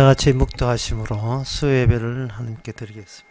다 같이 묵도하심으로 수요예배를 하나님께 드리겠습니다.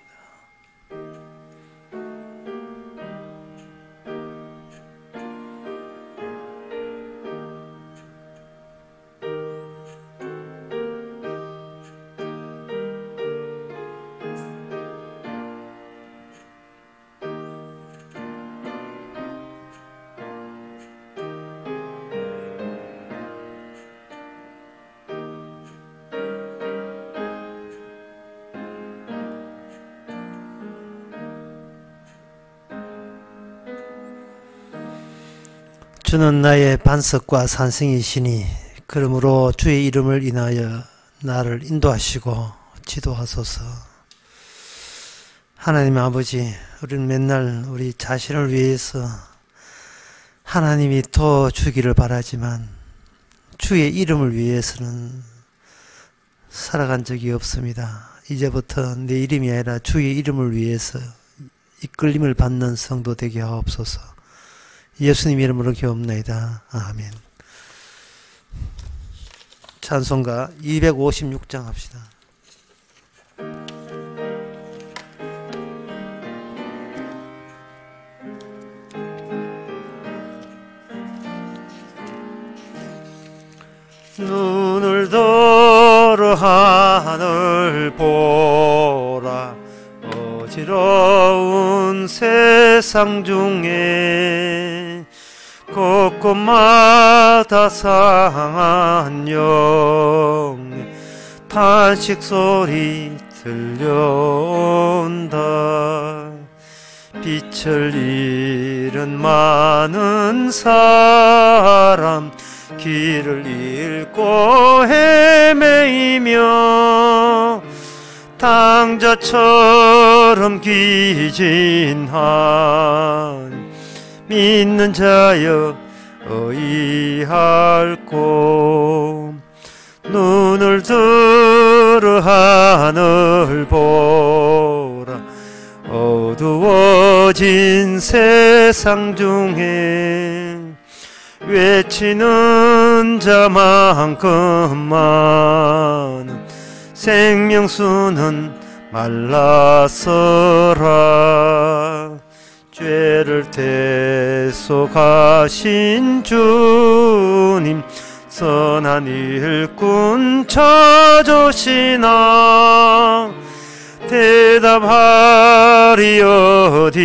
주는 나의 반석과 산성이시니 그러므로 주의 이름을 인하여 나를 인도하시고 지도하소서. 하나님 아버지, 우리는 맨날 우리 자신을 위해서 하나님이 도와주기를 바라지만 주의 이름을 위해서는 살아간 적이 없습니다. 이제부터 내 이름이 아니라 주의 이름을 위해서 이끌림을 받는 성도 되게 하옵소서. 예수님 이름으로 기도합니다. 아멘. 찬송가 256장 합시다. 눈을 들어 하늘 보라. 어지러운 세상 중에 곳곳마다 상한 영의 탄식 소리 들려온다. 빛을 잃은 많은 사람 길을 잃고 헤매이며 당자처럼 기진한 믿는 자여 의할고 눈을 들어 하늘 보라. 어두워진 세상 중에 외치는 자만큼만 생명수는 말라서라. 죄를 대속하신 주님 선한 일꾼 찾으시나. 대답하리 어디인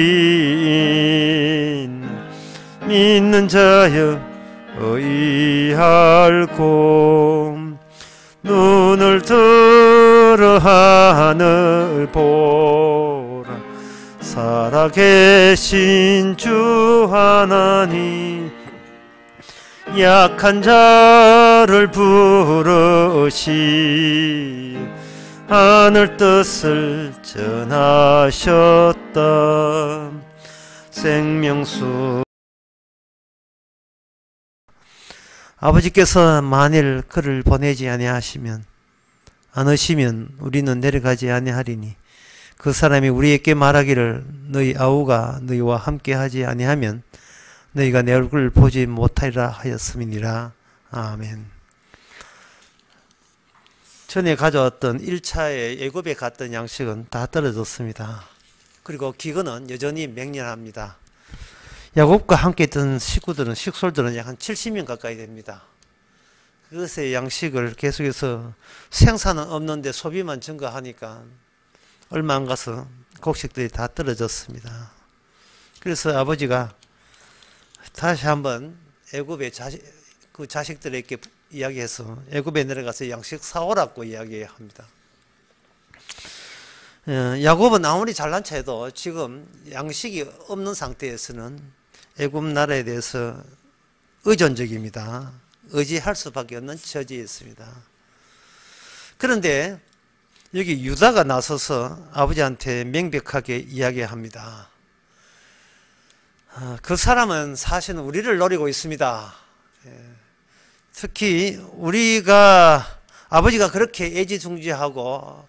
믿는 자여 의할고 눈을 들어 하늘 보라. 살아계신 주 하나님 약한 자를 부르시 하늘 뜻을 전하셨다. 생명수 아버지께서 만일 그를 보내지 아니하시면 않으시면 우리는 내려가지 아니하리니 그 사람이 우리에게 말하기를 너희 아우가 너희와 함께하지 아니하면 너희가 내 얼굴을 보지 못하리라 하였음이니라. 아멘. 전에 가져왔던 1차에 애굽에 갔던 양식은 다 떨어졌습니다. 그리고 기근은 여전히 맹렬합니다. 야곱과 함께 있던 식솔들은 약 한 70명 가까이 됩니다. 그것의 양식을 계속해서 생산은 없는데 소비만 증가하니까 얼마 안 가서 곡식들이 다 떨어졌습니다. 그래서 아버지가 다시 한번 애굽의 자식들에게 이야기해서 애굽에 내려가서 양식 사오라고 이야기합니다. 야곱은 아무리 잘난 체도 지금 양식이 없는 상태에서는 애굽 나라에 대해서 의존적입니다. 의지할 수밖에 없는 처지에 있습니다. 그런데 여기 유다가 나서서 아버지한테 명백하게 이야기합니다. 그 사람은 사실은 우리를 노리고 있습니다. 특히 우리가 아버지가 그렇게 애지중지하고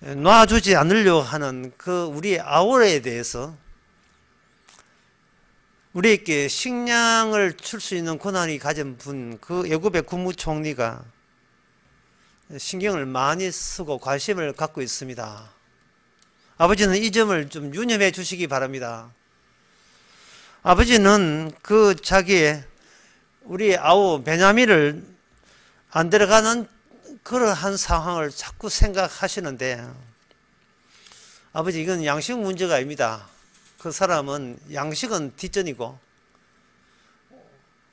놔주지 않으려고 하는 그 우리의 아우에 대해서 우리에게 식량을 줄 수 있는 권한이 가진 분, 그 애굽의 국무총리가 신경을 많이 쓰고 관심을 갖고 있습니다. 아버지는 이 점을 좀 유념해 주시기 바랍니다. 아버지는 그 자기의 우리 아우 베냐민을 안 데려가는 그러한 상황을 자꾸 생각하시는데, 아버지 이건 양식 문제가 아닙니다. 그 사람은 양식은 뒷전이고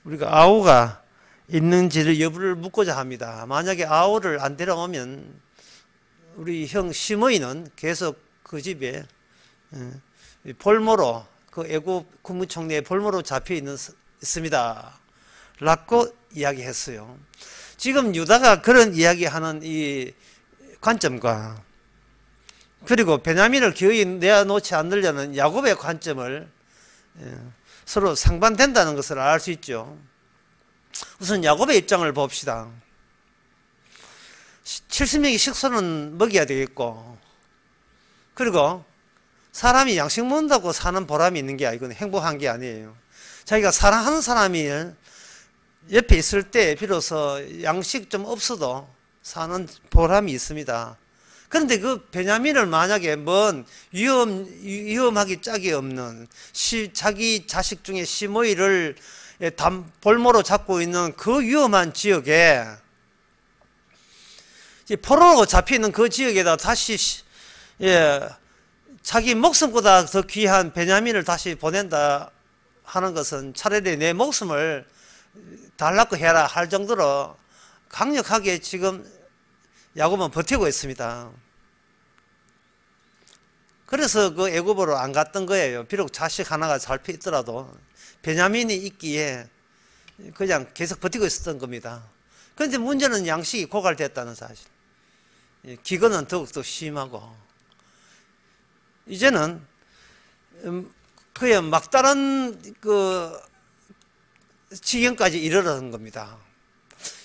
우리가 아우가 있는지를 여부를 묻고자 합니다. 만약에 아우를 안 데려오면 우리 형 시므이는 계속 그 집에 볼모로, 그 애국 국무총리의 볼모로 잡혀 있습니다 라고 이야기했어요. 지금 유다가 그런 이야기하는 이 관점과 그리고 베냐민을 기어이 내어놓지 않으려는 야곱의 관점을 서로 상반된다는 것을 알 수 있죠. 우선 야곱의 입장을 봅시다. 70명의 식소는 먹여야 되겠고, 그리고 사람이 양식 먹는다고 사는 보람이 있는 게 아니고 행복한 게 아니에요. 자기가 사랑하는 사람이 옆에 있을 때 비로소 양식 좀 없어도 사는 보람이 있습니다. 그런데 그 베냐민을 만약에 뭔 위험하기 짝이 없는 자기 자식 중에 시므이를 볼모로 잡고 있는 그 위험한 지역에, 포로로 잡혀있는 그 지역에다 다시 자기 목숨보다 더 귀한 베냐민을 다시 보낸다 하는 것은 차라리 내 목숨을 달라고 해라 할 정도로 강력하게 지금 야곱은 버티고 있습니다. 그래서 그 애굽으로 안 갔던 거예요. 비록 자식 하나가 잡혀 있더라도 베냐민이 있기에 그냥 계속 버티고 있었던 겁니다. 그런데 문제는 양식이 고갈됐다는 사실. 기근은 더욱더 심하고, 이제는 그의 막다른 그 지경까지 이르러는 겁니다.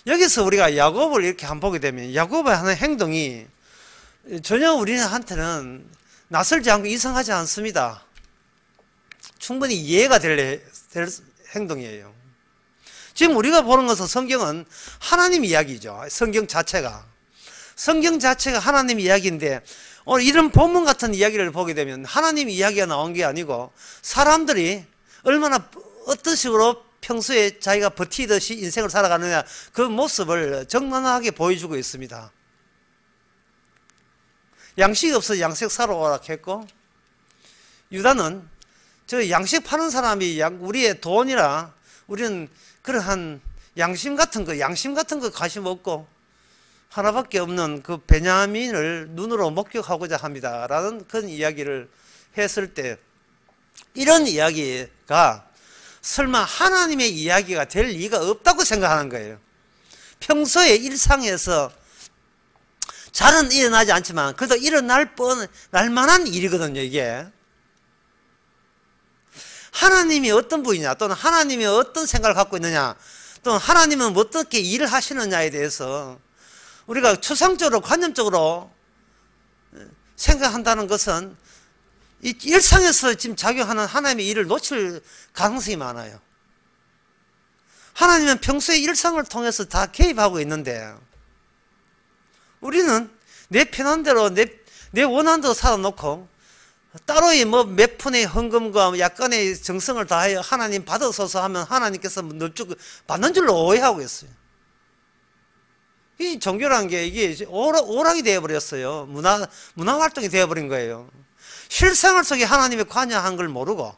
여기서 우리가 야곱을 이렇게 한번 보게 되면 야곱의 하는 행동이 전혀 우리한테는 낯설지 않고 이상하지 않습니다. 충분히 이해가 될 행동이에요. 지금 우리가 보는 것은 성경은 하나님 이야기죠. 성경 자체가 하나님 이야기인데, 오늘 이런 본문 같은 이야기를 보게 되면 하나님 이야기가 나온 게 아니고 사람들이 얼마나 어떤 식으로 평소에 자기가 버티듯이 인생을 살아가느냐, 그 모습을 적나라하게 보여주고 있습니다. 양식이 없어 양식 사러 오라 했고, 유다는 저 양식 파는 사람이 우리의 돈이라 우리는 그러한 양심 같은 거 관심 없고 하나밖에 없는 그 베냐민을 눈으로 목격하고자 합니다 라는 그런 이야기를 했을 때, 이런 이야기가 설마 하나님의 이야기가 될 리가 없다고 생각하는 거예요. 평소에 일상에서 잘은 일어나지 않지만 그래도 일어날 만한 일이거든요. 이게 하나님이 어떤 분이냐, 또는 하나님이 어떤 생각을 갖고 있느냐, 또는 하나님은 어떻게 일을 하시느냐에 대해서 우리가 추상적으로 관념적으로 생각한다는 것은 이 일상에서 지금 작용하는 하나님의 일을 놓칠 가능성이 많아요. 하나님은 평소에 일상을 통해서 다 개입하고 있는데 우리는 내 편한 대로 내 원하는 대로 살아놓고 따로의 몇 푼의 헌금과 약간의 정성을 다하여 하나님 받으소서 하면 하나님께서 널쭉 받는 줄로 오해하고 있어요. 이 종교라는 게 이게 오락이 되어버렸어요. 문화 활동이 되어버린 거예요. 실생활 속에 하나님의 관여한 걸 모르고,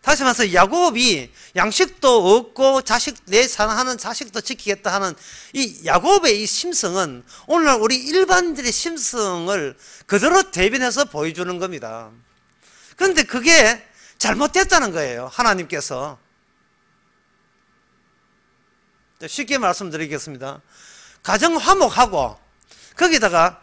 다시 말해서 야곱이 양식도 얻고 내 사랑하는 자식도 지키겠다 하는 이 야곱의 이 심성은 오늘날 우리 일반인들의 심성을 그대로 대변해서 보여주는 겁니다. 그런데 그게 잘못됐다는 거예요. 하나님께서. 쉽게 말씀드리겠습니다. 가정 화목하고 거기다가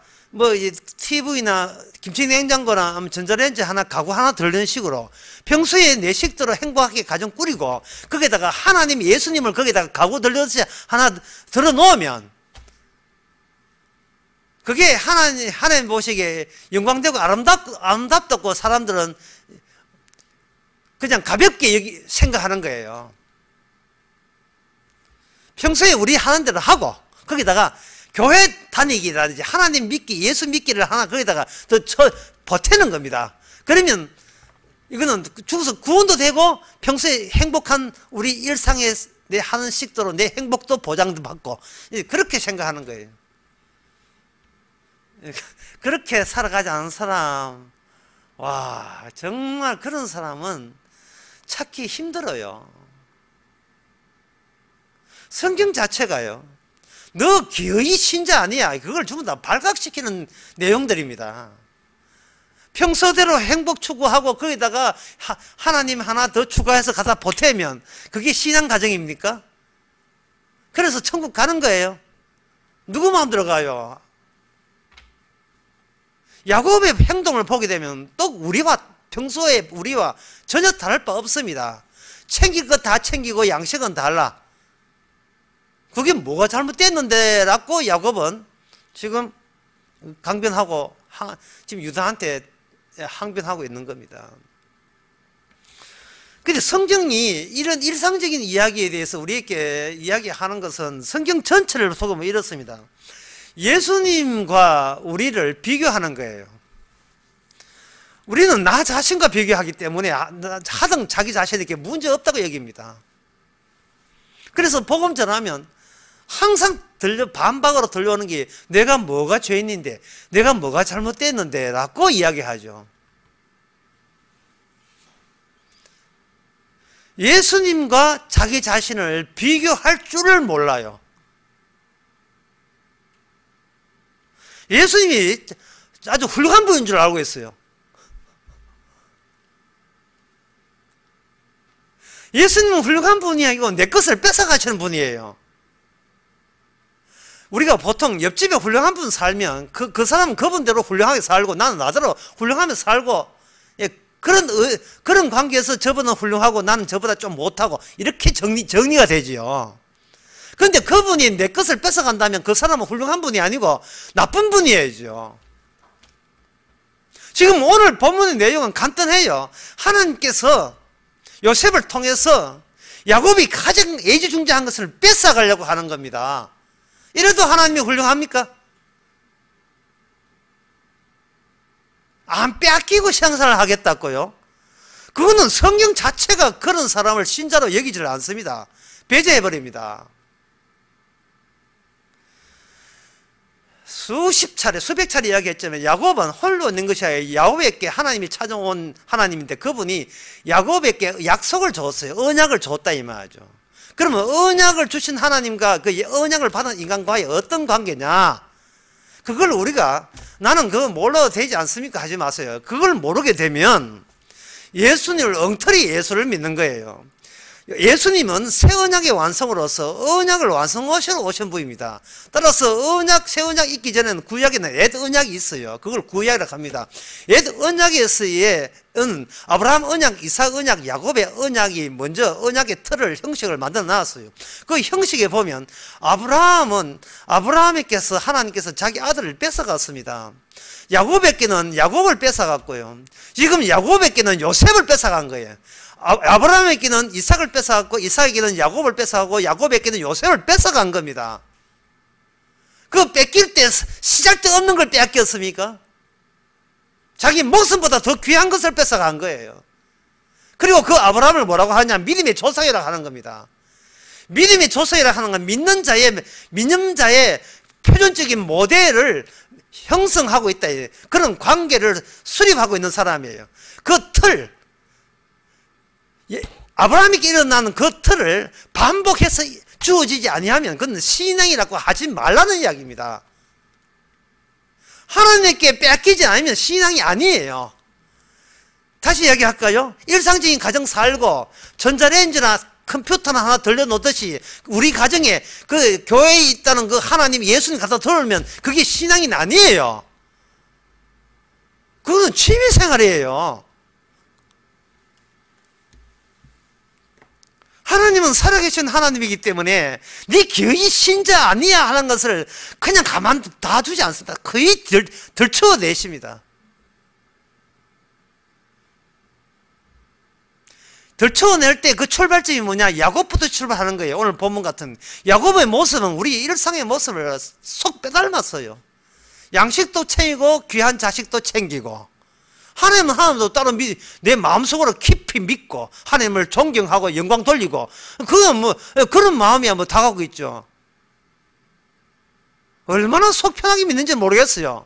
TV나 김치냉장고나 전자레인지 가구 하나 들는 식으로 평소에 내 식대로 행복하게 가정 꾸리고 거기다가 하나님 예수님을 거기다가 가구 들듯이 하나 들어 놓으면 그게 하나님 보시기에 영광되고 아름답다고 사람들은 그냥 가볍게 생각하는 거예요. 평소에 우리 하는 대로 하고 거기다가 교회 다니기라든지 하나님 믿기, 예수 믿기를 하나 거기다가 더 보태는 겁니다. 그러면 이거는 죽어서 구원도 되고 평소에 행복한 우리 일상에 내 하는 식도로 내 행복도 보장도 받고 그렇게 생각하는 거예요. 그렇게 살아가지 않은 사람, 와, 정말 그런 사람은 찾기 힘들어요. 성경 자체가요, 너 기어이 신자 아니야, 그걸 전부 다 발각시키는 내용들입니다. 평소대로 행복 추구하고 거기다가 하나님 하나 더 추가해서 갖다 보태면 그게 신앙 가정입니까? 그래서 천국 가는 거예요. 누구 마음대로 가요? 야곱의 행동을 보게 되면 또 우리와 평소에 우리와 전혀 다를 바 없습니다. 챙길 것 다 챙기고 양식은 달라. 그게 뭐가 잘못됐는데 라고 야곱은 지금 강변하고 지금 유다한테 항변하고 있는 겁니다. 근데 성경이 이런 일상적인 이야기에 대해서 우리에게 이야기하는 것은 성경 전체를 보면 이렇습니다. 예수님과 우리를 비교하는 거예요. 우리는 나 자신과 비교하기 때문에 하등 자기 자신에게 문제 없다고 여깁니다. 그래서 복음 전하면 항상 반박으로 들려오는 게 내가 뭐가 죄인인데, 내가 뭐가 잘못됐는데 라고 이야기하죠. 예수님과 자기 자신을 비교할 줄을 몰라요. 예수님이 아주 훌륭한 분인 줄 알고 있어요. 예수님은 훌륭한 분이 아니고 내 것을 뺏어가시는 분이에요. 우리가 보통 옆집에 훌륭한 분 살면 그 사람은 그분대로 훌륭하게 살고 나는 나대로 훌륭하게 살고, 예, 그런 관계에서 저분은 훌륭하고 나는 저보다 좀 못하고 이렇게 정리가 되지요. 그런데 그분이 내 것을 뺏어간다면 그 사람은 훌륭한 분이 아니고 나쁜 분이에요. 지금 오늘 본문의 내용은 간단해요. 하나님께서 요셉을 통해서 야곱이 가장 애지중지한 것을 뺏어가려고 하는 겁니다. 이래도 하나님이 훌륭합니까? 안 빼앗기고 생사를 하겠다고요? 그거는 성경 자체가 그런 사람을 신자로 여기지를 않습니다. 배제해버립니다. 수십 차례, 수백 차례 이야기했지만 야곱은 홀로 있는 것이 아니라 야곱에게 하나님이 찾아온 하나님인데 그분이 야곱에게 약속을 줬어요. 언약을 줬다 이 말이죠. 그러면 언약을 주신 하나님과 그 언약을 받은 인간과의 어떤 관계냐? 그걸 우리가 나는 그거 몰라도 되지 않습니까? 하지 마세요. 그걸 모르게 되면 예수님을 엉터리 예수를 믿는 거예요. 예수님은 새 언약의 완성으로서 언약을 완성하시러 오신 분입니다. 따라서 새 언약 있기 전에는 구약에는 옛 언약이 있어요. 그걸 구약이라고 합니다. 옛 언약에서의 아브라함 언약, 이삭 언약, 야곱의 언약이 먼저 언약의 틀을, 형식을 만들어 놨어요. 그 형식에 보면 아브라함에게서 하나님께서 자기 아들을 뺏어갔습니다. 야곱에게는 야곱을 뺏어갔고요. 지금 야곱에게는 요셉을 뺏어간 거예요. 아브라함에게는 이삭을 뺏어갔고 이삭에게는 야곱을 뺏어가고 야곱에게는 요셉을 뺏어간 겁니다. 그 뺏길 때 시작도 없는 걸 빼앗겼습니까? 자기 목숨보다 더 귀한 것을 뺏어간 거예요. 그리고 그 아브라함을 뭐라고 하냐? 믿음의 조상이라고 하는 겁니다. 믿음의 조상이라고 하는 건 믿는 자의 표준적인 모델을 형성하고 있다. 그런 관계를 수립하고 있는 사람이에요. 그 틀, 아브라함에게 일어나는 그 틀을 반복해서 주어지지 아니하면 그건 신앙이라고 하지 말라는 이야기입니다. 하나님께 뺏기지 않으면 신앙이 아니에요. 다시 이야기할까요? 일상적인 가정 살고 전자레인지나 컴퓨터나 하나 돌려놓듯이 우리 가정에 그 교회에 있다는 그 하나님 예수님 갖다 들어오면 그게 신앙이 아니에요. 그건 취미생활이에요. 하나님은 살아계신 하나님이기 때문에 네 거의 신자 아니야 하는 것을 그냥 가만 놔두지 않습니다. 거의 들춰내십니다. 들춰낼 때 그 출발점이 뭐냐? 야곱부터 출발하는 거예요. 오늘 본문 같은 야곱의 모습은 우리 일상의 모습을 속 빼닮았어요. 양식도 챙기고 귀한 자식도 챙기고 하나님은 하나님도 따로 내 마음속으로 깊이 믿고 하나님을 존경하고 영광 돌리고 그건 뭐 그런 마음이야 뭐 다가오고 있죠. 얼마나 속 편하게 믿는지 모르겠어요.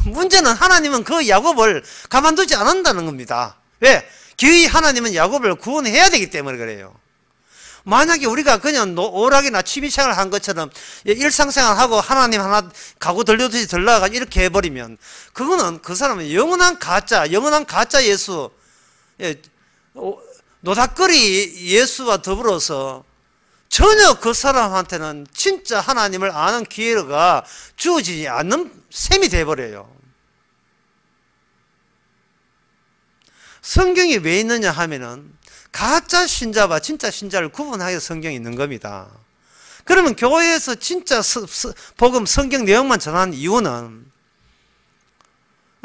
문제는 하나님은 그 야곱을 가만두지 않는다는 겁니다. 왜? 기어이 하나님은 야곱을 구원해야 되기 때문에 그래요. 만약에 우리가 그냥 오락이나 취미생활을 한 것처럼 일상생활하고 하나님 하나 가구 들려듯이 들러가 이렇게 해버리면 그거는 그 사람은 영원한 가짜 예수, 노닥거리 예수와 더불어서 전혀 그 사람한테는 진짜 하나님을 아는 기회가 주어지지 않는 셈이 돼버려요. 성경이 왜 있느냐 하면은 가짜 신자와 진짜 신자를 구분하게 성경이 있는 겁니다. 그러면 교회에서 진짜 복음 성경 내용만 전하는 이유는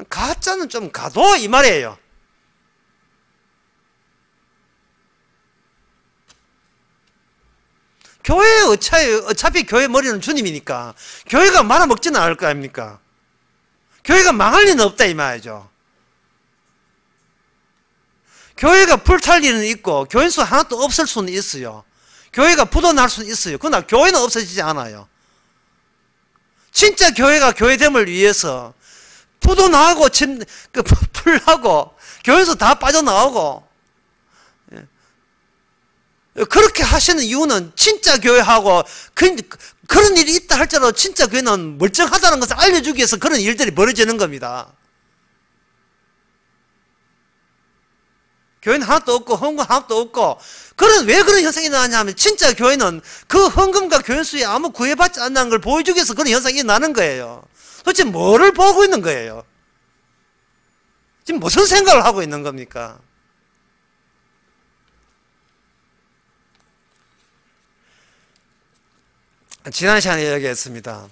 가짜는 좀 가둬 이 말이에요. 교회에 어차피 교회 머리는 주님이니까 교회가 말아먹지는 않을 거 아닙니까? 교회가 망할 리는 없다 이 말이죠. 교회가 불탈 리는 있고 교인수 하나도 없을 수는 있어요. 교회가 부도날 수는 있어요. 그러나 교회는 없어지지 않아요. 진짜 교회가 교회됨을 위해서 부도나고 풀하고 교인수 다 빠져나오고 그렇게 하시는 이유는 진짜 교회하고 그런 일이 있다 할지라도 진짜 교회는 멀쩡하다는 것을 알려주기 위해서 그런 일들이 벌어지는 겁니다. 교회는 하나도 없고 헌금 하나도 없고 왜 그런 현상이 나냐면 진짜 교회는 그 헌금과 교인수에 아무 구애받지 않는 걸 보여주기 위해서 그런 현상이 나는 거예요. 도대체 뭐를 보고 있는 거예요? 지금 무슨 생각을 하고 있는 겁니까? 지난 시간에 얘기했습니다.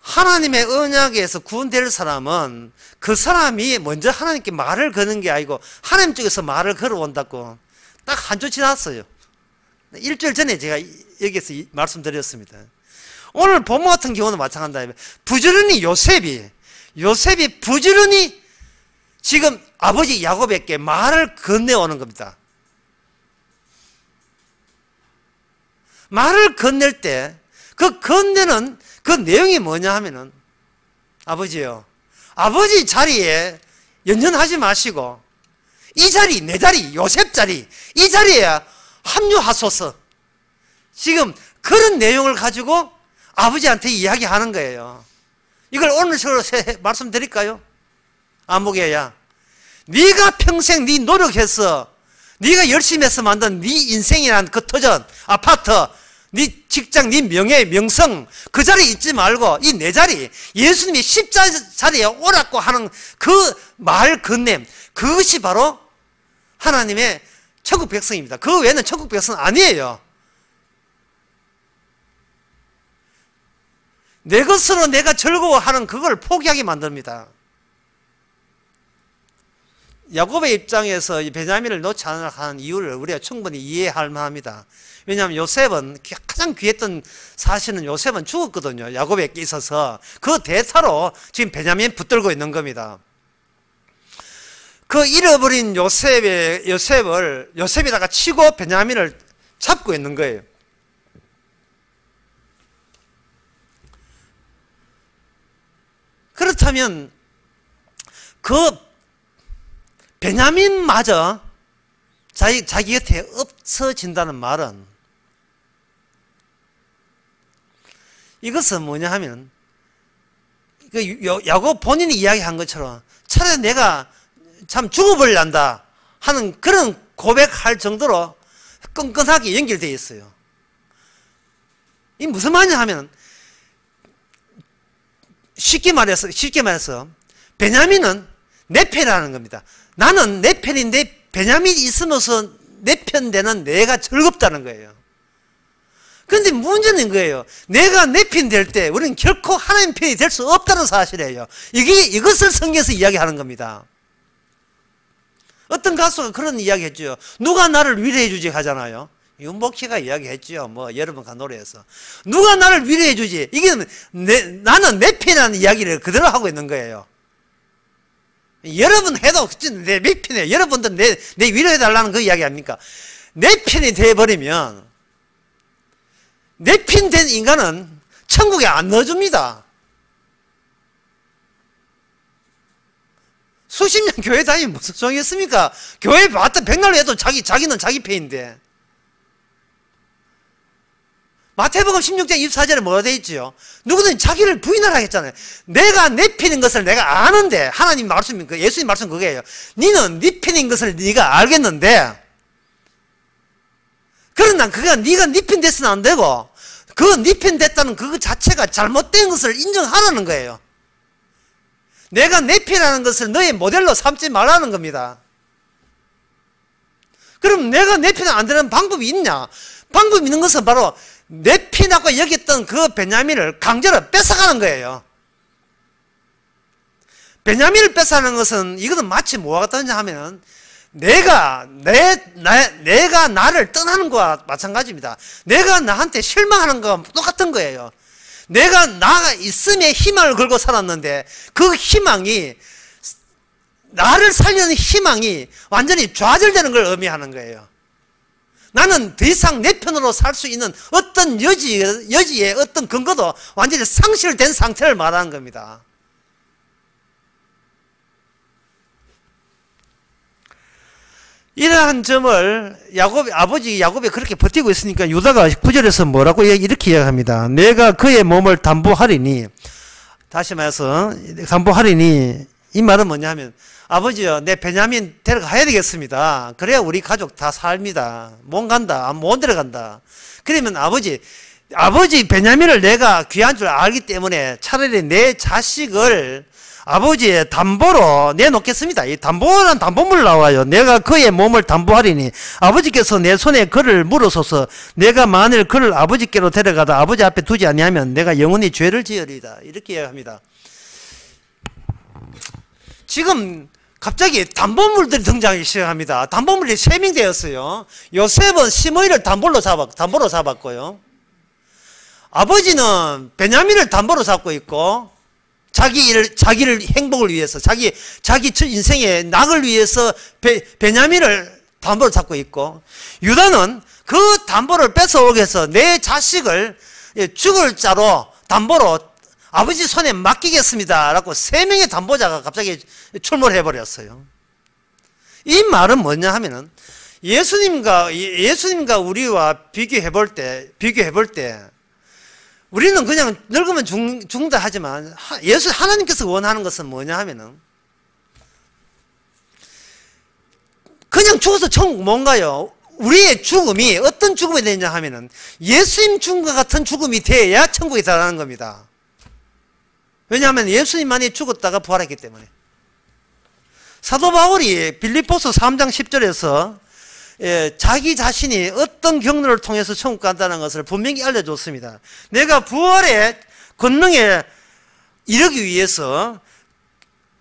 하나님의 언약에서 구원될 사람은 그 사람이 먼저 하나님께 말을 거는 게 아니고 하나님 쪽에서 말을 걸어온다고 딱 한 주 지났어요. 일주일 전에 제가 여기서 말씀드렸습니다. 오늘 본문 같은 경우는 마찬가지입니다. 부지런히 요셉이 부지런히 지금 아버지 야곱에게 말을 건네오는 겁니다. 말을 건넬 때 그 건네는 그 내용이 뭐냐 하면은 아버지요, 아버지 자리에 연연하지 마시고 이 자리, 내 자리, 요셉 자리, 이 자리에 합류하소서. 지금 그런 내용을 가지고 아버지한테 이야기하는 거예요. 이걸 오늘처럼 말씀드릴까요? 안목이야, 네가 평생 네 노력해서 네가 열심히 해서 만든 네 인생이란 그 터전, 아파트, 네 직장, 네 명예, 명성 그 자리에 있지 말고 이 내 자리, 예수님이 십자자리에 오라고 하는 그 말 건냄, 그것이 바로 하나님의 천국 백성입니다. 그 외에는 천국 백성은 아니에요. 내 것으로 내가 즐거워하는 그걸 포기하게 만듭니다. 야곱의 입장에서 이 베냐민을 놓지 않으려 하는 이유를 우리가 충분히 이해할 만합니다. 왜냐하면 요셉은 가장 귀했던 사실은 요셉은 죽었거든요. 야곱에게 있어서 그 대타로 지금 베냐민 붙들고 있는 겁니다. 그 잃어버린 요셉에다가 치고 베냐민을 잡고 있는 거예요. 그렇다면 그 베냐민마저 자기 곁에 없어진다는 말은 이것은 뭐냐 하면 야곱 본인이 이야기한 것처럼 차라리 내가 참 죽어버릴란다 하는 그런 고백할 정도로 끈끈하게 연결되어 있어요. 이 무슨 말이냐 하면 쉽게 말해서 베냐민은 내 편이라는 겁니다. 나는 내 편인데 베냐민이 있으면서 내 편 되는 내가 즐겁다는 거예요. 그런데 문제는 거예요. 내가 내 편 될 때 우리는 결코 하나님 편이 될 수 없다는 사실이에요. 이것을 성경에서 이야기하는 겁니다. 어떤 가수가 그런 이야기 했죠. 누가 나를 위로해 주지 하잖아요. 윤복희가 이야기했죠. 뭐 여러 번 간 노래에서 누가 나를 위로해 주지. 이게 나는 내 편이라는 이야기를 그대로 하고 있는 거예요. 여러분 해도 내 편이에요. 여러분들 내 위로해 달라는 그 이야기 아닙니까? 내 편이 돼버리면 내 편 된 인간은 천국에 안 넣어줍니다. 수십 년 교회 다니면 무슨 소용이 있습니까? 교회 왔다 백날로 해도 자기는 자기 편인데. 마태복음 16장 24절에 뭐가 되어 있지요? 누구든 자기를 부인하라 했잖아요. 내가 내 편인 것을 내가 아는데, 하나님 말씀, 예수님 말씀 그거예요. 니는 네 편인 것을 네가 알겠는데, 그러나 그가 네가 네 편 됐으면 안 되고, 그 네 편 됐다는 그 자체가 잘못된 것을 인정하라는 거예요. 내가 내 편이라는 것을 너의 모델로 삼지 말라는 겁니다. 그럼 내가 내 편이 안 되는 방법이 있냐? 방법이 있는 것은 바로 내 편이라고 여겼던 그 베냐민을 강제로 뺏어가는 거예요. 베냐민을 뺏어가는 것은 이거는 마치 뭐와 같느냐 하면 내가 나를 떠나는 거와 마찬가지입니다. 내가 나한테 실망하는 거와 똑같은 거예요. 내가 나가 있음에 희망을 걸고 살았는데 그 희망이 나를 살리는 희망이 완전히 좌절되는 걸 의미하는 거예요. 나는 더 이상 내 편으로 살 수 있는 어떤 여지의 어떤 근거도 완전히 상실된 상태를 말하는 겁니다. 이러한 점을 아버지 야곱이 그렇게 버티고 있으니까 유다가 9절에서 뭐라고 이렇게 이야기합니다. 내가 그의 몸을 담보하리니, 다시 말해서 담보하리니, 이 말은 뭐냐 하면, 아버지요, 내 베냐민 데려가야 되겠습니다. 그래야 우리 가족 다 삽니다. 못 간다, 못 데려간다. 그러면 아버지 베냐민을 내가 귀한 줄 알기 때문에 차라리 내 자식을 아버지의 담보로 내놓겠습니다. 이 담보란 담보물 나와요. 내가 그의 몸을 담보하리니 아버지께서 내 손에 그를 물어서서 내가 만일 그를 아버지께로 데려가다 아버지 앞에 두지 아니하면 내가 영원히 죄를 지으리다. 이렇게 이야기합니다. 지금 갑자기 담보물들이 등장하기 시작합니다. 담보물이 세명되었어요. 요셉은 시므이를 담보로 잡았고요. 아버지는 베냐민을 담보로 잡고 있고, 자기를 행복을 위해서, 자기 인생의 낙을 위해서 베냐민을 담보로 잡고 있고, 유다는 그 담보를 뺏어오게 해서 내 자식을 죽을 자로 담보로 아버지 손에 맡기겠습니다 라고 3명의 담보자가 갑자기 출몰해 버렸어요. 이 말은 뭐냐 하면은 예수님과 우리와 비교해 볼 때 우리는 그냥 늙으면 죽는다 하지만 하나님께서 원하는 것은 뭐냐 하면은 그냥 죽어서 천국 못 가요. 우리의 죽음이 어떤 죽음이 되냐 하면은 예수님 죽음과 같은 죽음이 돼야 천국에 달하는 겁니다. 왜냐하면 예수님만이 죽었다가 부활했기 때문에. 사도 바울이 빌립보서 3장 10절에서 자기 자신이 어떤 경로를 통해서 천국 간다는 것을 분명히 알려줬습니다. 내가 부활의 권능에 이르기 위해서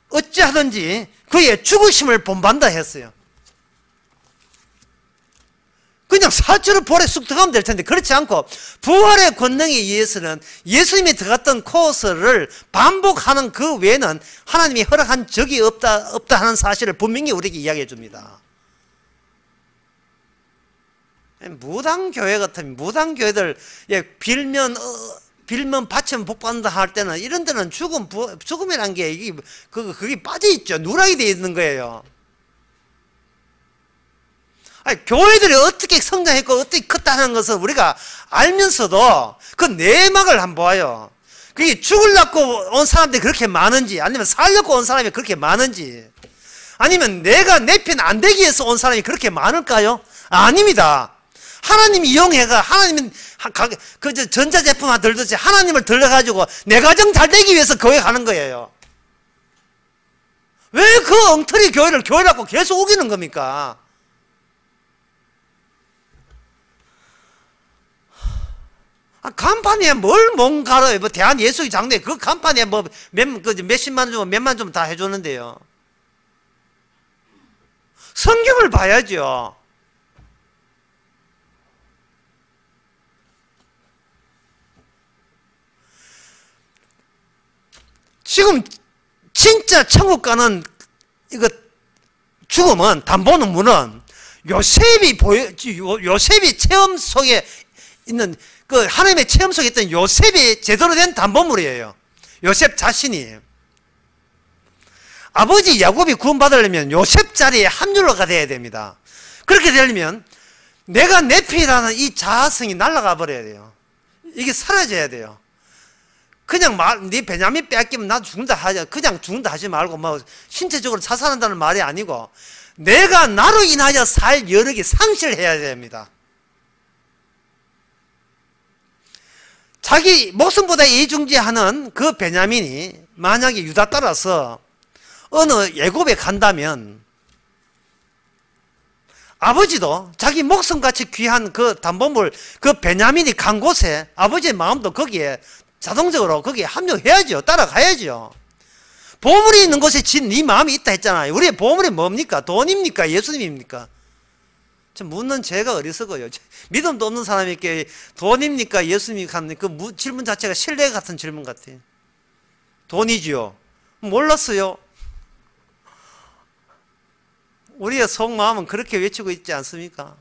어찌하든지 그의 죽으심을 본받는다 했어요. 그냥 사체로 부활에 쑥 들어가면 될 텐데 그렇지 않고 부활의 권능에 의해서는 예수님이 들어갔던 코스를 반복하는 그 외에는 하나님이 허락한 적이 없다 하는 사실을 분명히 우리에게 이야기해 줍니다. 무당교회 같은 무당교회들 빌면 바치면 복 받는다 할 때는 이런 데는 죽음이란 게 그게 빠져 있죠. 누락이 되어 있는 거예요. 아니, 교회들이 어떻게 성장했고 어떻게 컸다는 것을 우리가 알면서도 그 내막을 한번 봐요. 그게 죽으려고 온 사람들이 그렇게 많은지, 아니면 살려고 온 사람이 그렇게 많은지, 아니면 내가 내 편 안 되기 위해서 온 사람이 그렇게 많을까요? 아닙니다. 하나님 이용해가, 하나님은 전자제품 하나 들듯이 하나님을 들려가지고 내 가정 잘 되기 위해서 교회 가는 거예요. 왜 그 엉터리 교회라고 계속 우기는 겁니까? 간판에 뭘 뭔가로 대한 예수의 장래 그 간판에 몇십만 원 주면 몇만 좀 다 해주는데요. 성경을 봐야죠. 지금 진짜 천국 가는 이거 죽음은 담보는 문은 요셉이 체험 속에 있는 그 하나님의 체험 속에 있던 요셉이 제대로 된 담보물이에요. 요셉 자신이. 아버지 야곱이 구원받으려면 요셉 자리에 합류가 돼야 됩니다. 그렇게 되려면 내가 내피라는 이 자아성이 날아가 버려야 돼요. 이게 사라져야 돼요. 그냥 네 베냐민 빼앗기면 나도 죽는다 하자. 그냥 죽는다 하지 말고 뭐 신체적으로 자살한다는 말이 아니고 내가 나로 인하여 살 여력이 상실해야 됩니다. 자기 목숨보다 이중지하는 그 베냐민이 만약에 유다 따라서 어느 예굽에 간다면 아버지도 자기 목숨같이 귀한 그 담보물 그 베냐민이 간 곳에 아버지의 마음도 거기에 자동적으로 거기에 합류해야죠. 따라가야죠. 보물이 있는 곳에 네 마음이 있다 했잖아요. 우리의 보물이 뭡니까? 돈입니까? 예수님입니까? 좀 묻는 제가 어리석어요. 믿음도 없는 사람에게 돈입니까? 예수님입니까? 하는 그 질문 자체가 신뢰 같은 질문 같아요. 돈이지요. 몰랐어요. 우리의 속마음은 그렇게 외치고 있지 않습니까?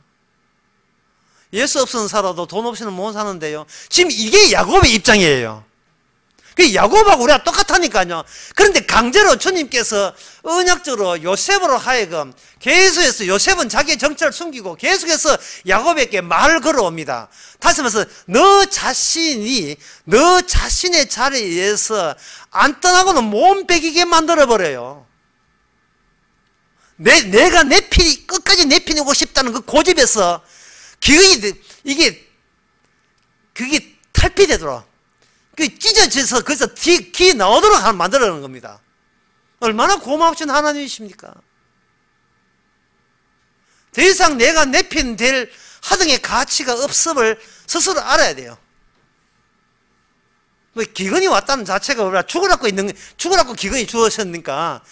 예수 없이는 살아도 돈 없이는 못 사는데요. 지금 이게 야곱의 입장이에요. 그 야곱하고 우리가 똑같다니까요. 그런데 강제로 주님께서 언약적으로 요셉으로 하여금 계속해서 요셉은 자기의 정체를 숨기고 계속해서 야곱에게 말을 걸어옵니다. 다시 말해서 너 자신의 자리에서 안 떠나고는 못 베기게 만들어버려요. 내가 내 피 끝까지 내피내고 싶다는 그 고집에서 그게 탈피되도록 찢어져서 거기서 기 나오도록 만들어내는 겁니다. 얼마나 고마우신 하나님이십니까? 더 이상 내가 내핀될 하등의 가치가 없음을 스스로 알아야 돼요. 기근이 왔다는 자체가 우리가 죽으라고 기근이 주어졌으니까.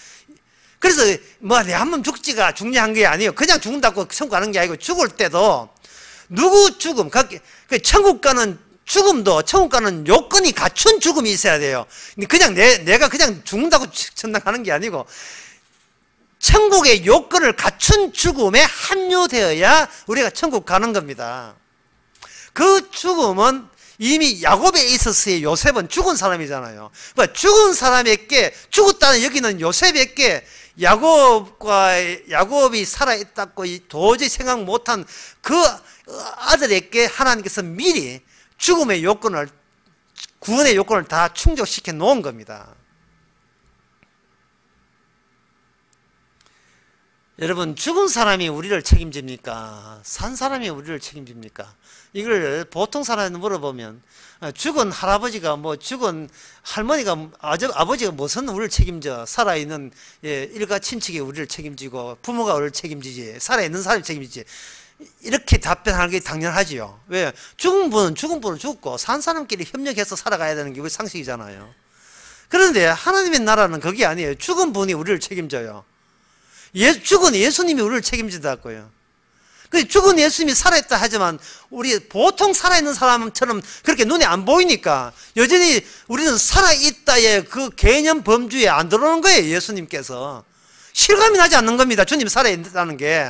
그래서 내 한 번 죽냐 게 아니에요. 그냥 죽는다고 천국 가는 게 아니고 죽을 때도 누구 죽음, 천국 가는 죽음도 천국 가는 요건이 갖춘 죽음이 있어야 돼요. 그냥 내가 그냥 죽는다고 천당 가는 게 아니고 천국의 요건을 갖춘 죽음에 합류되어야 우리가 천국 가는 겁니다. 그 죽음은 이미 야곱에 있었어요. 요셉은 죽은 사람이잖아요. 죽은 사람에게 죽었다는 여기는 요셉에게 야곱이 살아있다고 도저히 생각 못한 그 아들에게 하나님께서 미리 죽음의 요건을, 구원의 요건을 다 충족시켜 놓은 겁니다. 여러분, 죽은 사람이 우리를 책임집니까? 산 사람이 우리를 책임집니까? 이걸 보통 사람한테 물어보면 죽은 할아버지가 죽은 할머니가 아버지가 무슨 우리를 책임져? 살아있는 일가 친척이 우리를 책임지고 부모가 우리를 책임지지, 살아있는 사람이 책임지지. 이렇게 답변하는 게 당연하지요. 왜? 죽은 분은 죽고 산 사람끼리 협력해서 살아가야 되는 게 우리 상식이잖아요. 그런데 하나님의 나라는 그게 아니에요. 죽은 분이 우리를 책임져요. 죽은 예수님이 우리를 책임진다고요. 죽은 예수님이 살아있다 하지만 우리 보통 살아있는 사람처럼 그렇게 눈에 안 보이니까 여전히 우리는 살아있다의 그 개념 범주에 안 들어오는 거예요. 예수님께서 실감이 나지 않는 겁니다. 주님이 살아있다는 게.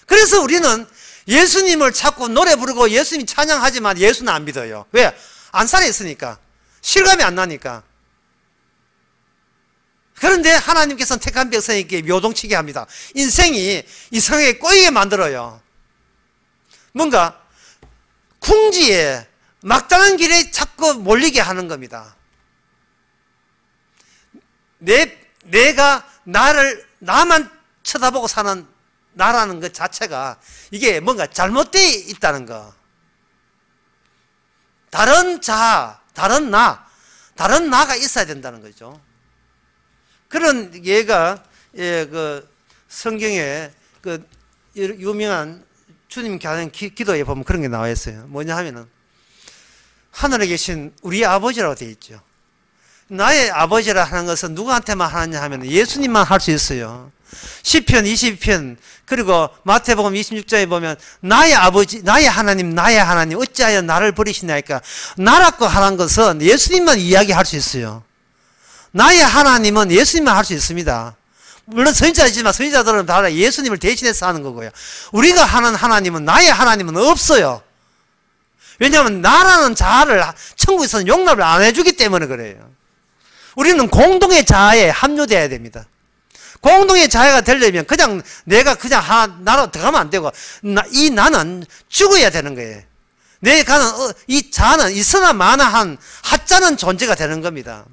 그래서 우리는 예수님을 찾고 노래 부르고 예수님 찬양하지만 예수는 안 믿어요. 왜? 안 살아있으니까. 실감이 안 나니까. 그런데 하나님께서는 택한 백성에게 요동치게 합니다. 인생이 이상하게 꼬이게 만들어요. 뭔가 궁지에 막다른 길에 자꾸 몰리게 하는 겁니다. 내가 나만 쳐다보고 사는 나라는 것 자체가 이게 뭔가 잘못되어 있다는 거. 다른 나가 있어야 된다는 거죠. 그런 예가 그 성경에 그 유명한 주님 하는 기도에 보면 그런 게 나와 있어요. 뭐냐 하면은 하늘에 계신 우리 아버지라고 되어 있죠. 나의 아버지라 하는 것은 누구한테만 하느냐 하면 예수님만 할 수 있어요. 시편 22편 그리고 마태복음 26장에 보면 나의 아버지 나의 하나님 어찌하여 나를 버리시나이까. 나라고 하는 것은 예수님만 이야기할 수 있어요. 나의 하나님은 예수님만 할 수 있습니다. 물론 선지자이지만 선지자들은 다 예수님을 대신해서 하는 거고요. 우리가 하는 하나님은 나의 하나님은 없어요. 왜냐하면 나라는 자아를 천국에서는 용납을 안 해주기 때문에 그래요. 우리는 공동의 자아에 합류돼야 됩니다. 공동의 자아가 되려면 그냥 내가 그냥 나로 들어가면 안 되고 이 나는 죽어야 되는 거예요. 내가는 이 자는 있으나 마나한 하자는 존재가 되는 겁니다.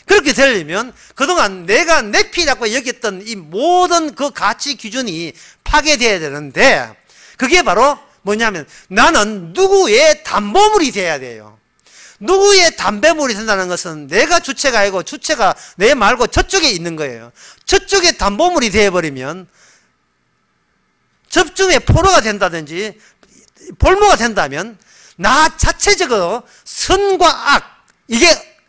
그렇게 되려면 그동안 내가 내 피라고 여겼던 이 모든 그 가치 기준이 파괴되어야 되는데 그게 바로 뭐냐면 나는 누구의 담보물이 돼야 돼요. 누구의 담배물이 된다는 것은 내가 주체가 아니고 주체가 내 말고 저쪽에 있는 거예요. 저쪽에 담보물이 되어버리면 접중의 포로가 된다든지 볼모가 된다면 나 자체적으로 선과 악 이게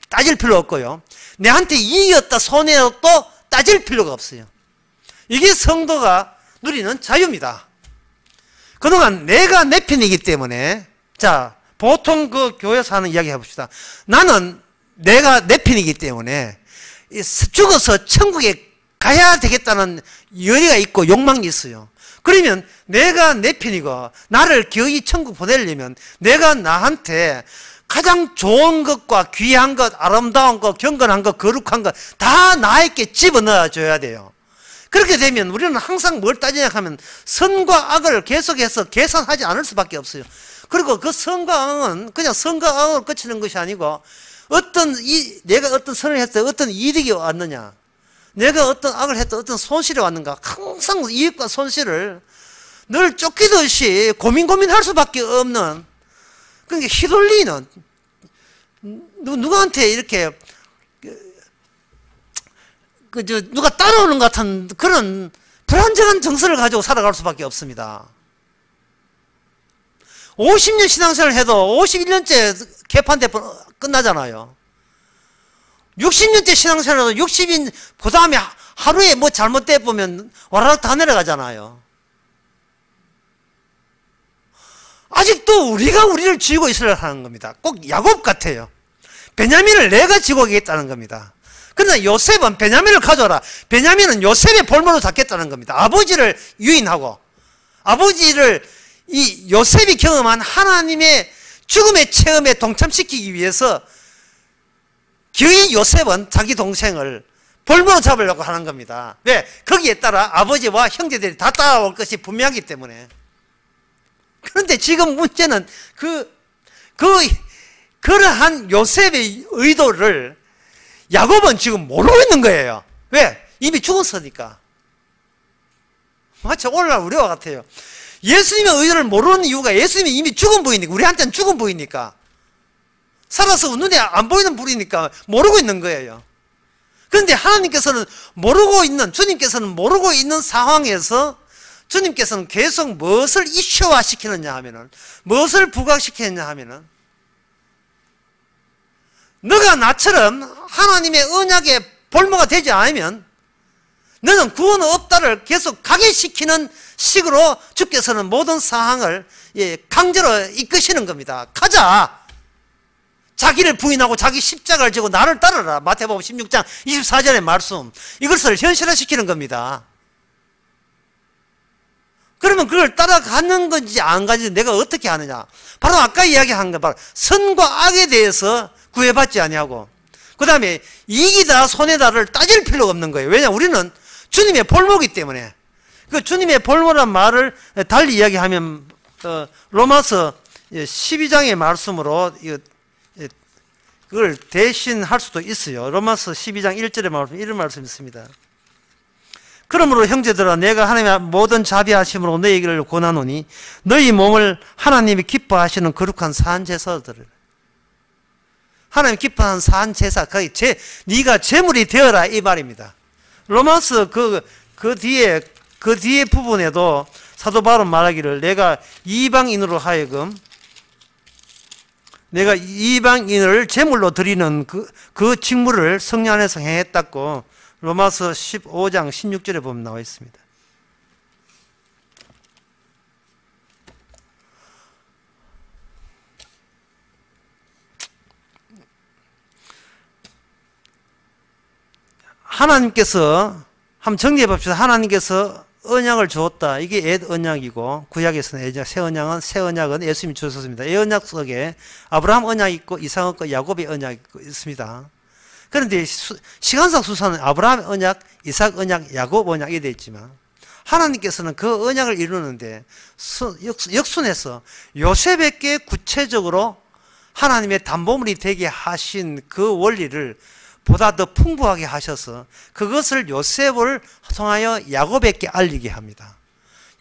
따질 필요 없고요. 내한테 이익이었다 손해였다 따질 필요가 없어요. 이게 성도가 누리는 자유입니다. 그동안 내가 내 편이기 때문에 자 보통 그 교회에서 하는 이야기 해봅시다. 나는 내가 내 편이기 때문에 죽어서 천국에 가야 되겠다는 열의가 있고 욕망이 있어요. 그러면 내가 내 편이고 나를 기어이 천국 보내려면 내가 나한테 가장 좋은 것과 귀한 것, 아름다운 것, 경건한 것, 거룩한 것 다 나에게 집어넣어 줘야 돼요. 그렇게 되면 우리는 항상 뭘 따지냐 하면 선과 악을 계속해서 계산하지 않을 수밖에 없어요. 그리고 그 선과 악은 그냥 선과 악으로 그치는 것이 아니고 내가 어떤 선을 했을 때 어떤 이득이 왔느냐, 내가 어떤 악을 했을 때 어떤 손실이 왔는가, 항상 이익과 손실을 늘 쫓기듯이 고민할 수밖에 없는, 그러니까 휘둘리는, 누구한테 이렇게 누가 따라오는 것 같은 그런 불안정한 정서를 가지고 살아갈 수밖에 없습니다. 50년 신앙생활을 해도 51년째 개판돼 끝나잖아요. 60년째 신앙생활을 해도 60인 그 다음에 하루에 뭐 잘못돼 보면 와라락 다 내려가잖아요. 아직도 우리가 우리를 쥐고 있으려 하는 겁니다. 꼭 야곱 같아요. 베냐민을 내가 쥐고 있겠다는 겁니다. 그러나 요셉은 베냐민을 가져라. 베냐민은 요셉의 볼모로 잡겠다는 겁니다. 아버지를 유인하고 아버지를 이 요셉이 경험한 하나님의 죽음의 체험에 동참시키기 위해서 거의 요셉은 자기 동생을 볼모로 잡으려고 하는 겁니다. 왜? 거기에 따라 아버지와 형제들이 다 따라올 것이 분명하기 때문에. 그런데 지금 문제는 그러한 요셉의 의도를 야곱은 지금 모르고 있는 거예요. 왜? 이미 죽었으니까. 마치 오늘날 우리와 같아요. 예수님의 의도를 모르는 이유가 예수님이 이미 죽은 분이니까, 우리한테는 죽은 분이니까, 살아서 눈에 안 보이는 분이니까 모르고 있는 거예요. 그런데 하나님께서는 주님께서는 모르고 있는 상황에서 주님께서는 계속 무엇을 이슈화 시키느냐 하면은, 무엇을 부각시키느냐 하면은, 너가 나처럼 하나님의 언약의 볼모가 되지 않으면 너는 구원 없다를 계속 각인시키는 식으로 주께서는 모든 상황을 강제로 이끄시는 겁니다. 가자! 자기를 부인하고 자기 십자가를 지고 나를 따르라. 마태복음 16장 24절의 말씀. 이것을 현실화시키는 겁니다. 그러면 그걸 따라가는 건지 안 가는지 내가 어떻게 하느냐. 바로 아까 이야기한 거 바로 선과 악에 대해서 구애받지 아니하고, 그 다음에 이익이다 손해다를 따질 필요가 없는 거예요. 왜냐하면 우리는 주님의 볼모이기 때문에. 그 주님의 볼모란 말을 달리 이야기하면 로마서 12장의 말씀으로 그걸 대신할 수도 있어요. 로마서 12장 1절의 말씀, 이런 말씀이 있습니다. 그러므로 형제들아, 내가 하나님의 모든 자비하심으로 너희에게를 권하노니 너희 몸을 하나님이 기뻐하시는 거룩한 산제사들을, 하나님 기뻐하는 산제사, 네가 제물이 되어라, 이 말입니다. 로마서 그 뒤에 부분에도 사도 바울은 말하기를 내가 이방인으로 하여금 내가 이방인을 제물로 드리는 그 직무를 성령 안에서 행했다고 로마서 15장 16절에 보면 나와 있습니다. 하나님께서 한번 정리해 봅시다. 하나님께서 언약을 주었다. 이게 옛 언약이고 구약에서는 새 언약은 예수님이 주셨습니다. 이 언약 속에 아브라함 언약이 있고 이삭 언약과 야곱의 언약이 있습니다. 그런데 시간상 순서는 아브라함 언약, 이삭 언약, 야곱 언약이 되어 있지만 하나님께서는 그 언약을 이루는데 역순해서 요셉에게 구체적으로 하나님의 담보물이 되게 하신 그 원리를 보다 더 풍부하게 하셔서 그것을 요셉을 통하여 야곱에게 알리게 합니다.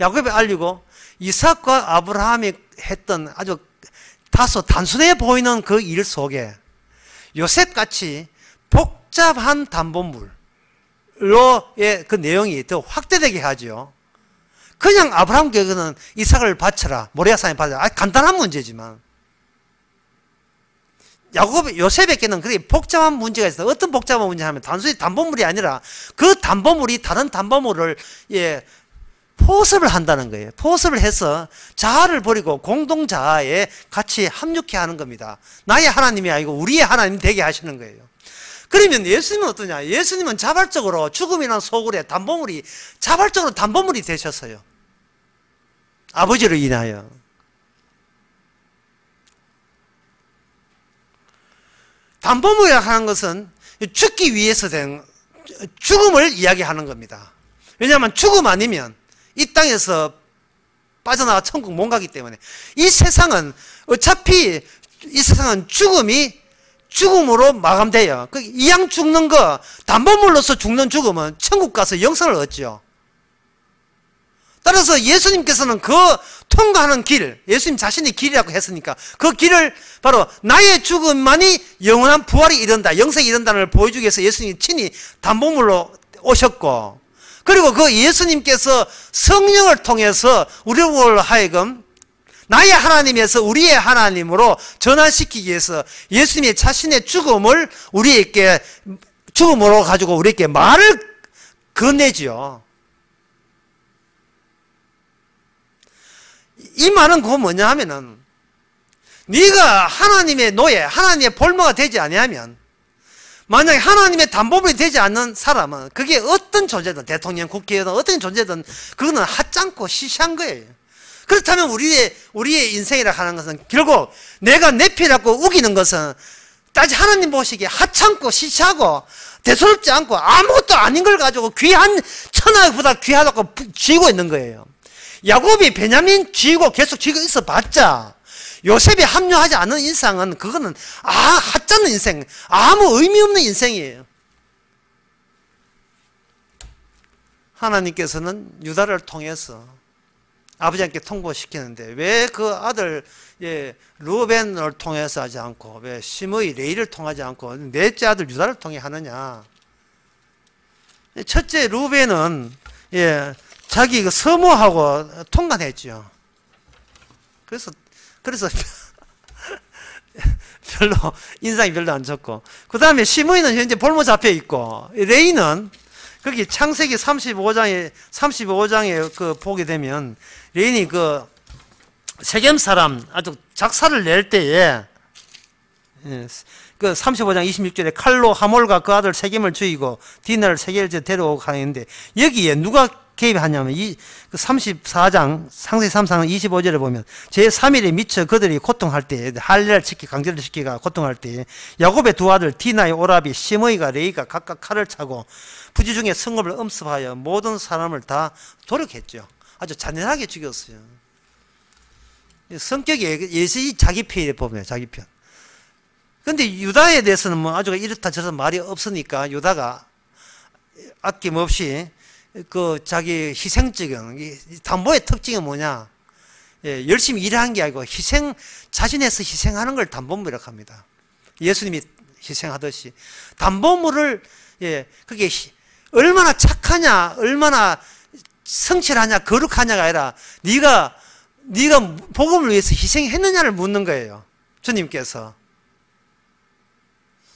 야곱에 알리고 이삭과 아브라함이 했던 아주 다소 단순해 보이는 그 일 속에 요셉같이 복잡한 담보물로의 그 내용이 더 확대되게 하죠. 그냥 아브라함께서는 이삭을 바쳐라, 모리아산에 바쳐라. 간단한 문제지만 요셉에게는 그렇게 복잡한 문제가 있어요. 어떤 복잡한 문제 하면 단순히 담보물이 아니라 그 담보물이 다른 담보물을 포섭을 한다는 거예요. 포섭을 해서 자아를 버리고 공동 자아에 같이 합육해 하는 겁니다. 나의 하나님이 아니고 우리의 하나님 되게 하시는 거예요. 그러면 예수님은 어떠냐? 예수님은 자발적으로 죽음이나 소굴의 담보물이 자발적으로 담보물이 되셨어요. 아버지를 인하여. 담보물이라 하는 것은 죽기 위해서 된 죽음을 이야기하는 겁니다. 왜냐하면 죽음 아니면 이 땅에서 빠져나가 천국 못 가기 때문에 이 세상은 어차피 이 세상은 죽음으로 마감돼요. 이왕 죽는 거 담보물로서 죽는 죽음은 천국 가서 영생을 얻죠. 따라서 예수님께서는 그 통과하는 길, 예수님 자신이 길이라고 했으니까 그 길을 바로 나의 죽음만이 영원한 부활이 이른다, 영생이 이른다는 걸 보여주기 위해서 예수님이 친히 담보물로 오셨고, 그리고 그 예수님께서 성령을 통해서 우리를 하여금 나의 하나님에서 우리의 하나님으로 전환시키기 위해서 예수님의 자신의 죽음을 우리에게 죽음으로 가지고 우리에게 말을 건네지요. 이 말은 그거 뭐냐 하면은 네가 하나님의 노예, 하나님의 볼모가 되지 아니하면, 만약에 하나님의 담보물이 되지 않는 사람은 그게 어떤 존재든, 대통령, 국회의원, 어떤 존재든 그거는 하찮고 시시한 거예요. 그렇다면 우리의 인생이라 하는 것은 결국 내가 내 피라고 우기는 것은 따지 하나님 보시기에 하찮고 시시하고 대수롭지 않고 아무것도 아닌 걸 가지고 귀한 천하보다 귀하다고 쥐고 있는 거예요. 야곱이 베냐민 쥐고 계속 쥐고 있어 봤자 요셉이 합류하지 않는 인생은 그거는 하찮은 인생, 아무 의미 없는 인생이에요. 하나님께서는 유다를 통해서 아버지께 통보시키는데 왜 그 아들 루벤을 통해서 하지 않고 왜 시므이 레이를 통하지 않고 넷째 아들 유다를 통해 하느냐. 첫째 루벤은 자기 그 서모하고 통관했죠. 그래서 별로 인상이 별로 안 좋고, 그 다음에 시므이는 현재 볼모 잡혀 있고, 레이는 거기 창세기 35장에 그 보게 되면 레인이 그 세겜 사람 아주 작사를 낼 때에 그 35장 26절에 칼로 하몰과 그 아들 세겜을 죽이고 디나를 세겜을 데려오고 하는데 여기에 누가 개입하냐면 그 34장 창세기 33장 25절에 보면 제3일에 미쳐 그들이 고통할 때 할례를 지키 강제를 시키가 고통할 때 야곱의 두 아들 디나의 오라비 시므이가 레이가 각각 칼을 차고 부지 중에 성읍을 엄습하여 모든 사람을 다 도륙했죠. 아주 잔인하게 죽였어요. 성격이 예시 자기 편에 보면 자기 편. 근데 유다에 대해서는 뭐 아주 이렇다 저렇다 말이 없으니까 유다가 아낌없이 그 자기 희생적인 담보의 특징이 뭐냐? 열심히 일하는 게 아니고 자신에서 희생하는 걸 담보물이라고 합니다. 예수님이 희생하듯이 담보물을 그게 얼마나 착하냐, 얼마나 성실하냐, 거룩하냐가 아니라 네가 복음을 위해서 희생했느냐를 묻는 거예요. 주님께서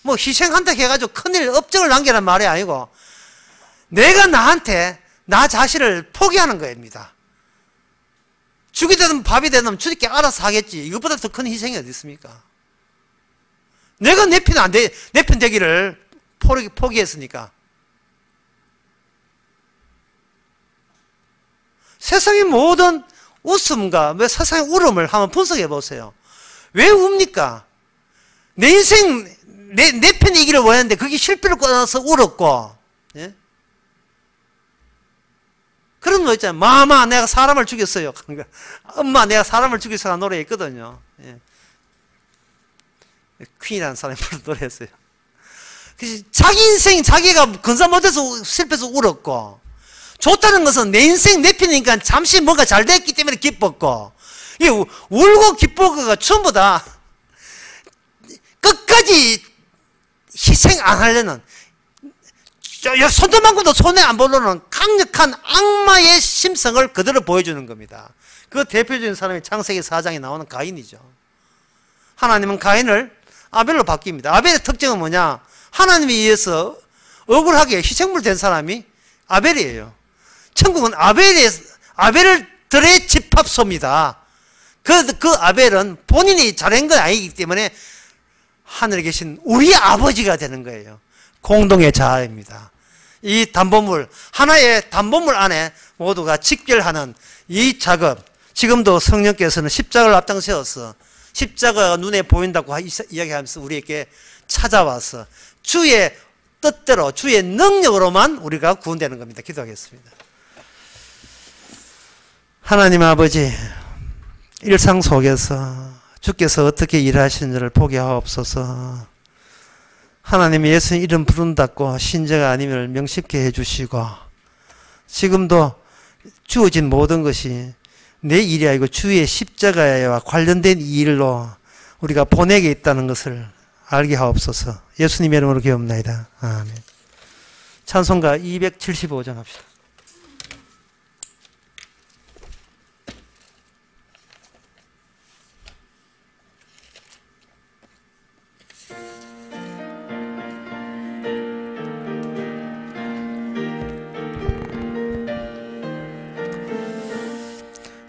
뭐 희생한다 해가지고 큰일 업적을 남기란 말이 아니고 내가 나한테 나 자신을 포기하는 겁니다. 죽이 되든 밥이 되든 주님께 알아서 하겠지. 이것보다 더 큰 희생이 어디 있습니까? 내가 내 편 되기를 포기했으니까. 세상의 모든 웃음과 세상의 울음을 한번 분석해 보세요. 왜 웁니까? 내 인생, 내 편이 이기를 원했는데 그게 실패를 꺼내서 울었고, 예? 그런 거 있잖아요. 마마, 내가 사람을 죽였어요. 엄마, 내가 사람을 죽였어가 노래했거든요. 예. 퀸이라는 사람이 부른 노래였어요. 자기 인생, 자기가 건사 못해서 실패해서 울었고, 좋다는 것은 내 인생, 내 편이니까 잠시 뭔가 잘 됐기 때문에 기뻤고, 이 울고 기쁘고가 전부 다 끝까지 희생 안 하려는, 손톱만큼도 손에 안 보려는 강력한 악마의 심성을 그대로 보여주는 겁니다. 그 대표적인 사람이 창세기 4장에 나오는 가인이죠. 하나님은 가인을 아벨로 바뀝니다. 아벨의 특징은 뭐냐? 하나님에 의해서 억울하게 희생물 된 사람이 아벨이에요. 천국은 아벨들의 집합소입니다. 그 아벨은 본인이 잘한 건 아니기 때문에 하늘에 계신 우리 아버지가 되는 거예요. 공동의 자아입니다. 이 담보물, 하나의 담보물 안에 모두가 직결하는 이 작업, 지금도 성령께서는 십자가를 앞장세워서 십자가가 눈에 보인다고 이야기하면서 우리에게 찾아와서 주의 뜻대로, 주의 능력으로만 우리가 구원되는 겁니다. 기도하겠습니다. 하나님 아버지, 일상 속에서 주께서 어떻게 일하시는지를 보게 하옵소서. 하나님 예수님 이름 부른다고 신자가 아님을 명심케 해주시고, 지금도 주어진 모든 것이 내 일이 아니고 주의 십자가와 관련된 일로 우리가 보내게 있다는 것을 알게 하옵소서. 예수님의 이름으로 기도합나이다. 아멘. 찬송가 275장 합시다.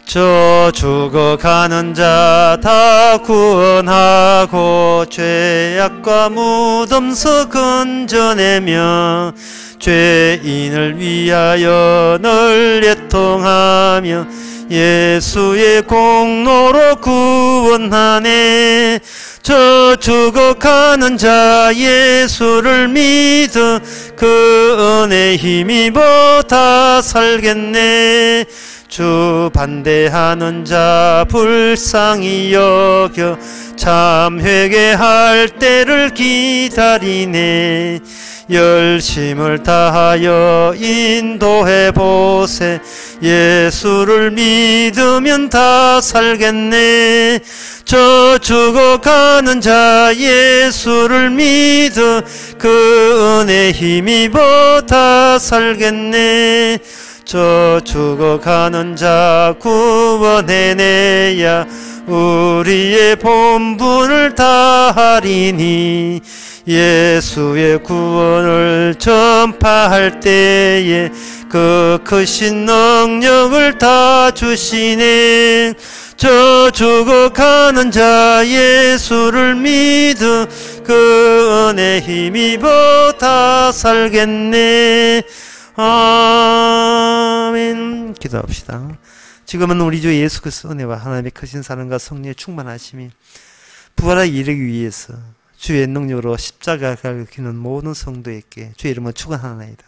저 죽어가는 자 다 구원하고 죄악과 무덤서 건져내며 죄인을 위하여 늘 애통하며 예수의 공로로 구원하네. 저 죽어가는 자 예수를 믿어 그 은혜 힘입어 다 살겠네. 주 반대하는 자 불쌍히 여겨 참 회개할 때를 기다리네. 열심을 다하여 인도해 보세. 예수를 믿으면 다 살겠네. 저 죽어가는 자 예수를 믿어 그 은혜 힘입어 다 살겠네. 저 죽어가는 자 구원해내야 우리의 본분을 다하리니. 예수의 구원을 전파할 때에 그 크신 능력을 다 주시네. 저 죽어가는 자 예수를 믿어 그 은혜 힘입어 다 살겠네. 아멘. 기도합시다. 지금은 우리 주 예수 그리스도 은혜와 하나님의 크신 사랑과 성령의 충만하심이 부활에 이르기 위해서 주의 능력으로 십자가를 기는 모든 성도에게 주의 이름을 축원하나이다.